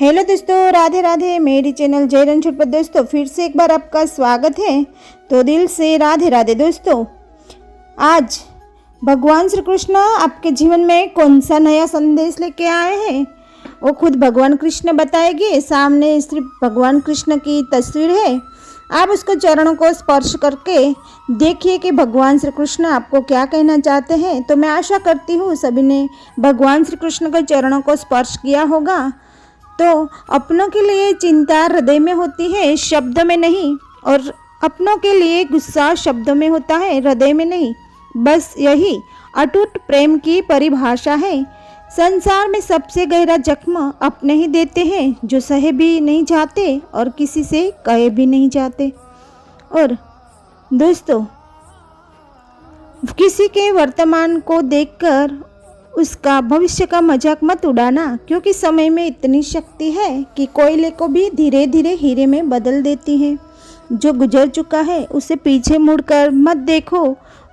Hello दोस्तों, राधे राधे। मेरी channel जय रणछोड़ पर दोस्तों फिर से एक बार आपका स्वागत है। तो दिल से राधे राधे। दोस्तों आज भगवान श्री कृष्ण आपके जीवन में कौन सा नया संदेश लेके आए हैं वो खुद भगवान कृष्ण बताएंगे। सामने सिर्फ भगवान कृष्ण की तस्वीर है, आप उसको चरणों को स्पर्श करके देखिए कि भगवान श्री कृष्ण आपको क्या कहना चाहते हैं। तो मैं आशा करती हूँ सभी ने भगवान श्री कृष्ण के चरणों को स्पर्श किया होगा। तो अपनों के लिए चिंता हृदय में होती है, शब्द में नहीं, और अपनों के लिए गुस्सा शब्दों में होता है, हृदय में नहीं। बस यही अटूट प्रेम की परिभाषा है। संसार में सबसे गहरा जख्म अपने ही देते हैं, जो सहे भी नहीं जाते और किसी से कहे भी नहीं जाते। और दोस्तों किसी के वर्तमान को देखकर उसका भविष्य का मजाक मत उड़ाना, क्योंकि समय में इतनी शक्ति है कि कोयले को भी धीरे धीरे हीरे में बदल देती है। जो गुजर चुका है उसे पीछे मुड़कर मत देखो,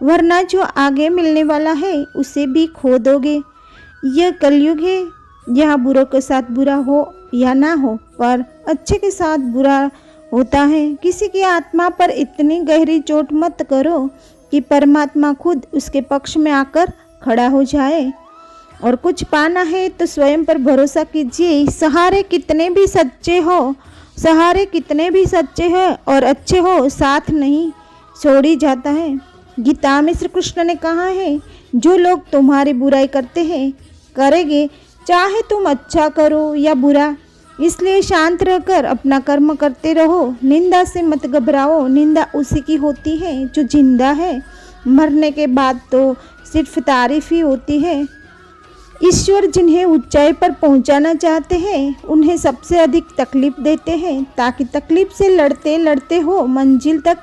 वरना जो आगे मिलने वाला है उसे भी खो दोगे। यह कलयुग है, यहाँ बुरों के साथ बुरा हो या ना हो, पर अच्छे के साथ बुरा होता है। किसी की आत्मा पर इतनी गहरी चोट मत करो कि परमात्मा खुद उसके पक्ष में आकर खड़ा हो जाए। और कुछ पाना है तो स्वयं पर भरोसा कीजिए। सहारे कितने भी सच्चे हो और अच्छे हो, साथ नहीं छोड़ी जाता है। गीता में श्री कृष्ण ने कहा है, जो लोग तुम्हारी बुराई करते हैं करेंगे, चाहे तुम अच्छा करो या बुरा। इसलिए शांत रहकर अपना कर्म करते रहो। निंदा से मत घबराओ, निंदा उसी की होती है जो जिंदा है। मरने के बाद तो सिर्फ तारीफ ही होती है। ईश्वर जिन्हें ऊंचाई पर पहुंचाना चाहते हैं उन्हें सबसे अधिक तकलीफ देते हैं, ताकि तकलीफ से लड़ते लड़ते हो मंजिल तक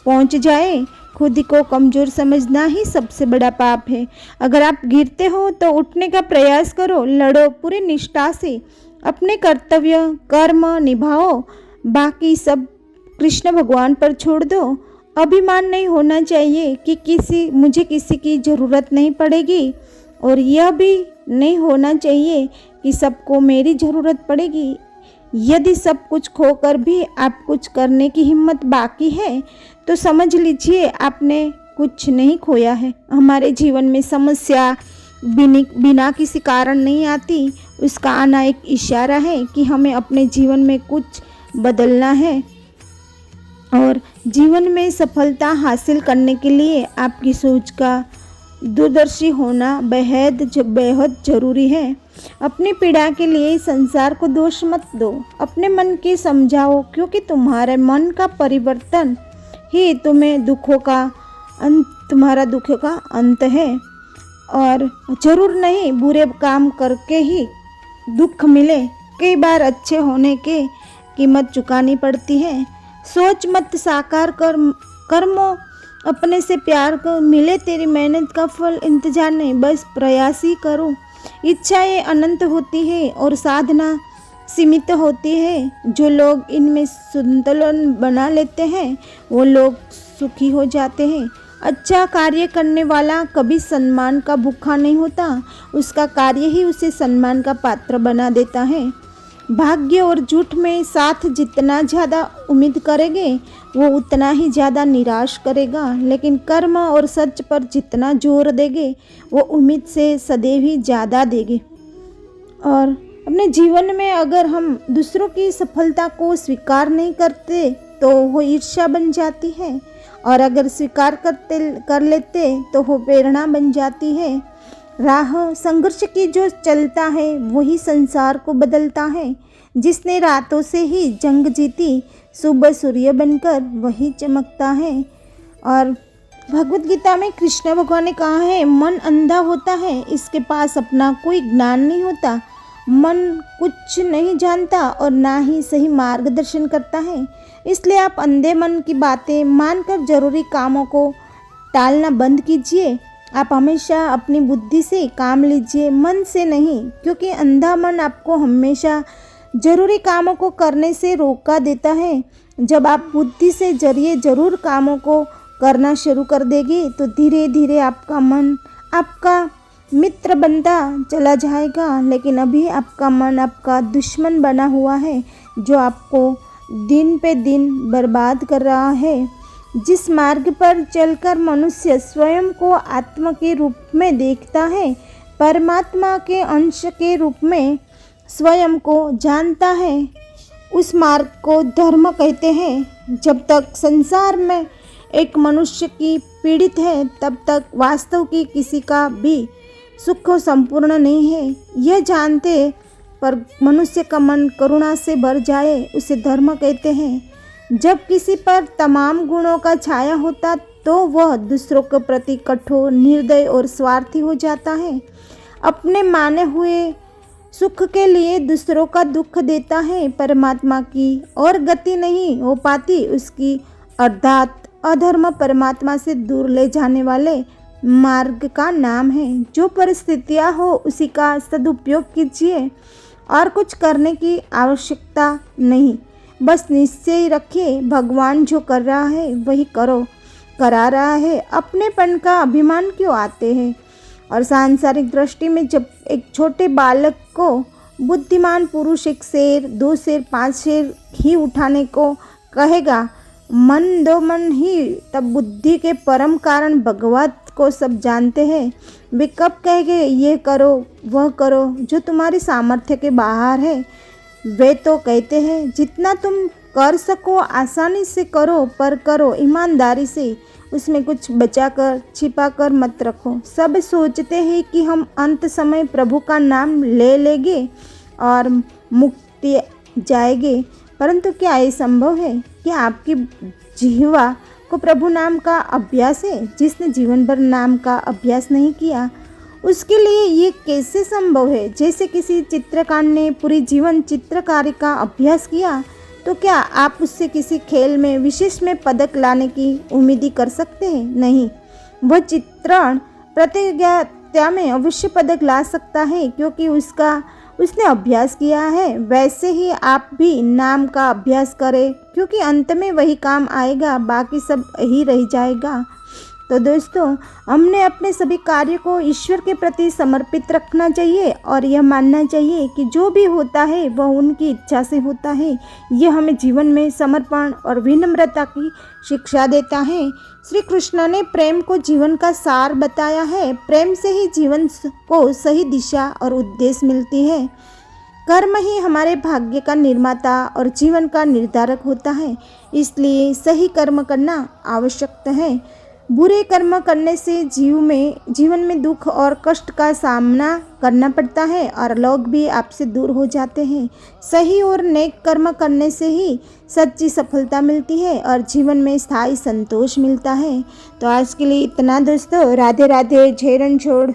पहुंच जाए। खुद को कमज़ोर समझना ही सबसे बड़ा पाप है। अगर आप गिरते हो तो उठने का प्रयास करो, लड़ो पूरी निष्ठा से, अपने कर्तव्य कर्म निभाओ, बाकी सब कृष्ण भगवान पर छोड़ दो। अभिमान नहीं होना चाहिए कि मुझे किसी की ज़रूरत नहीं पड़ेगी, और यह भी नहीं होना चाहिए कि सबको मेरी ज़रूरत पड़ेगी। यदि सब कुछ खोकर भी आप कुछ करने की हिम्मत बाकी है तो समझ लीजिए आपने कुछ नहीं खोया है। हमारे जीवन में समस्या बिना किसी कारण नहीं आती, उसका आना एक इशारा है कि हमें अपने जीवन में कुछ बदलना है। और जीवन में सफलता हासिल करने के लिए आपकी सोच का दूरदर्शी होना बेहद ज़रूरी है। अपनी पीड़ा के लिए संसार को दोष मत दो, अपने मन के समझाओ, क्योंकि तुम्हारे मन का परिवर्तन ही तुम्हारा दुखों का अंत है। और जरूर नहीं बुरे काम करके ही दुख मिले, कई बार अच्छे होने के कीमत चुकानी पड़ती है। सोच मत साकार कर, कर्मों अपने से प्यार कर, मिले तेरी मेहनत का फल इंतजार नहीं, बस प्रयास ही करो। इच्छाएं अनंत होती है और साधना सीमित होती है। जो लोग इनमें संतुलन बना लेते हैं वो लोग सुखी हो जाते हैं। अच्छा कार्य करने वाला कभी सम्मान का भूखा नहीं होता, उसका कार्य ही उसे सम्मान का पात्र बना देता है। भाग्य और झूठ में साथ जितना ज़्यादा उम्मीद करेंगे वो उतना ही ज़्यादा निराश करेगा, लेकिन कर्म और सच पर जितना जोर देंगे वो उम्मीद से सदैव ही ज़्यादा देंगे। और अपने जीवन में अगर हम दूसरों की सफलता को स्वीकार नहीं करते तो वो ईर्ष्या बन जाती है, और अगर स्वीकार कर लेते तो वो प्रेरणा बन जाती है। राह संघर्ष की जो चलता है वही संसार को बदलता है। जिसने रातों से ही जंग जीती, सुबह सूर्य बनकर वही चमकता है। और भगवत गीता में कृष्ण भगवान ने कहा है, मन अंधा होता है, इसके पास अपना कोई ज्ञान नहीं होता। मन कुछ नहीं जानता और ना ही सही मार्गदर्शन करता है। इसलिए आप अंधे मन की बातें मानकर जरूरी कामों को टालना बंद कीजिए। आप हमेशा अपनी बुद्धि से काम लीजिए, मन से नहीं, क्योंकि अंधा मन आपको हमेशा जरूरी कामों को करने से रोका देता है। जब आप बुद्धि से जरिए जरूर कामों को करना शुरू कर देंगे तो धीरे धीरे आपका मन आपका मित्र बनता चला जाएगा, लेकिन अभी आपका मन आपका दुश्मन बना हुआ है, जो आपको दिन पे दिन बर्बाद कर रहा है। जिस मार्ग पर चलकर मनुष्य स्वयं को आत्मा के रूप में देखता है, परमात्मा के अंश के रूप में स्वयं को जानता है, उस मार्ग को धर्म कहते हैं। जब तक संसार में एक मनुष्य की पीड़ित है, तब तक वास्तव की किसी का भी सुख संपूर्ण नहीं है। यह जानते पर मनुष्य का मन करुणा से भर जाए, उसे धर्म कहते हैं। जब किसी पर तमाम गुणों का छाया होता, तो वह दूसरों के प्रति कठोर, निर्दय और स्वार्थी हो जाता है। अपने माने हुए सुख के लिए दूसरों का दुख देता है। परमात्मा की और गति नहीं हो पाती उसकी, अर्थात अधर्म परमात्मा से दूर ले जाने वाले मार्ग का नाम है। जो परिस्थितियाँ हो उसी का सदुपयोग कीजिए और कुछ करने की आवश्यकता नहीं। बस निश्चय रखिए, भगवान जो कर रहा है वही करा रहा है। अपनेपन का अभिमान क्यों आते हैं? और सांसारिक दृष्टि में जब एक छोटे बालक को बुद्धिमान पुरुष एक शेर, 2 शेर, 5 शेर ही उठाने को कहेगा, मन दो मन ही, तब बुद्धि के परम कारण भगवत को सब जानते हैं। वे कब कहेंगे ये करो वह करो जो तुम्हारी सामर्थ्य के बाहर है। वे तो कहते हैं जितना तुम कर सको आसानी से करो, पर करो ईमानदारी से, उसमें कुछ बचाकर छिपाकर मत रखो। सब सोचते हैं कि हम अंत समय प्रभु का नाम ले लेंगे और मुक्ति जाएंगे, परंतु क्या ये संभव है? क्या आपकी जिह्वा को प्रभु नाम का अभ्यास है? जिसने जीवन भर नाम का अभ्यास नहीं किया, उसके लिए ये कैसे संभव है? जैसे किसी चित्रकार ने पूरी जीवन चित्रकारी का अभ्यास किया, तो क्या आप उससे किसी खेल में विशेष में पदक लाने की उम्मीद कर सकते हैं? नहीं। वह चित्रण प्रतियोगिता में अवश्य पदक ला सकता है, क्योंकि उसने अभ्यास किया है। वैसे ही आप भी नाम का अभ्यास करें, क्योंकि अंत में वही काम आएगा, बाकी सब ही रह जाएगा। तो दोस्तों, हमने अपने सभी कार्य को ईश्वर के प्रति समर्पित रखना चाहिए और यह मानना चाहिए कि जो भी होता है वह उनकी इच्छा से होता है। यह हमें जीवन में समर्पण और विनम्रता की शिक्षा देता है। श्री कृष्ण ने प्रेम को जीवन का सार बताया है। प्रेम से ही जीवन को सही दिशा और उद्देश्य मिलती है। कर्म ही हमारे भाग्य का निर्माता और जीवन का निर्धारक होता है, इसलिए सही कर्म करना आवश्यक है। बुरे कर्म करने से जीवन में दुख और कष्ट का सामना करना पड़ता है और लोग भी आपसे दूर हो जाते हैं। सही और नेक कर्म करने से ही सच्ची सफलता मिलती है और जीवन में स्थायी संतोष मिलता है। तो आज के लिए इतना दोस्तों। राधे राधे। जय रणछोड़।